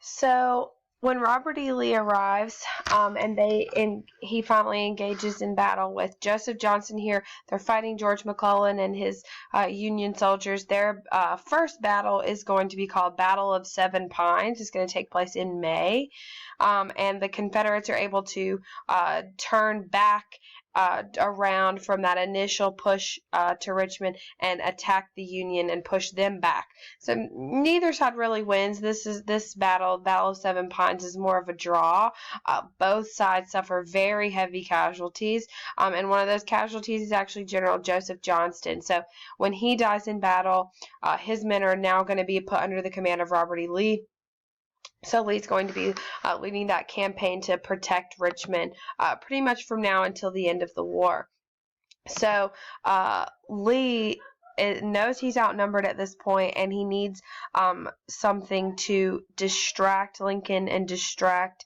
So when Robert E. Lee arrives, he finally engages in battle with Joseph Johnston here. They're fighting George McClellan and his Union soldiers. Their first battle is going to be called Battle of Seven Pines. It's going to take place in May, and the Confederates are able to turn back around from that initial push to Richmond and attack the Union and push them back. So neither side really wins. This Battle of Seven Pines, is more of a draw. Both sides suffer very heavy casualties, and one of those casualties is actually General Joseph Johnston. So when he dies in battle, his men are now going to be put under the command of Robert E. Lee. So Lee's going to be leading that campaign to protect Richmond pretty much from now until the end of the war. So Lee knows he's outnumbered at this point, and he needs something to distract Lincoln and distract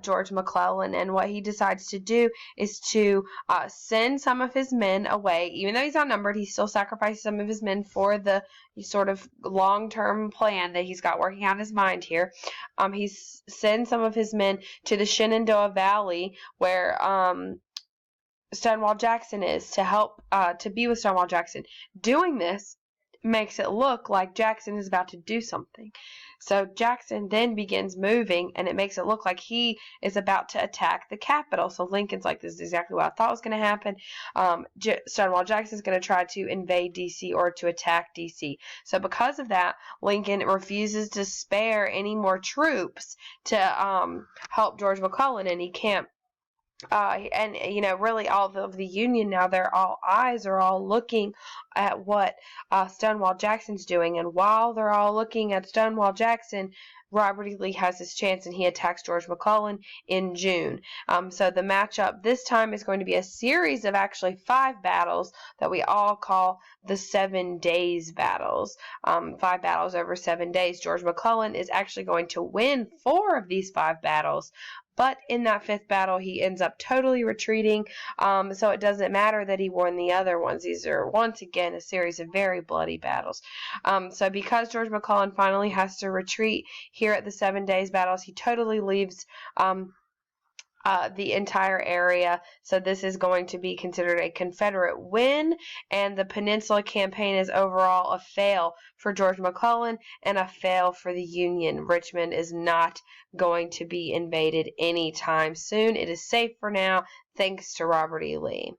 George McClellan. And what he decides to do is to send some of his men away. Even though he's outnumbered, he still sacrifices some of his men for the sort of long-term plan that he's got working out in his mind here. He sends some of his men to the Shenandoah Valley, where Stonewall Jackson is, to help to be with Stonewall Jackson. Doing this makes it look like Jackson is about to do something. So Jackson then begins moving, and it makes it look like he is about to attack the Capitol. So Lincoln's like, this is exactly what I thought was going to happen. Stonewall Jackson is going to try to invade D.C. or to attack D.C. So because of that, Lincoln refuses to spare any more troops to help George McClellan, and he can't. And really all of the Union now, their eyes are all looking at what Stonewall Jackson's doing, and while they're all looking at Stonewall Jackson, Robert E. Lee has his chance, and he attacks George McClellan in June. So the matchup this time is going to be a series of actually 5 battles that we all call the 7 days battles. 5 battles over 7 days. George McClellan is actually going to win 4 of these 5 battles. But in that 5th battle, he ends up totally retreating, so it doesn't matter that he won the other ones. These are, once again, a series of very bloody battles. So because George McClellan finally has to retreat here at the 7 days battles, he totally leaves the entire area. So this is going to be considered a Confederate win, and the Peninsula Campaign is overall a fail for George McClellan and a fail for the Union. Richmond is not going to be invaded anytime soon. It is safe for now, thanks to Robert E. Lee.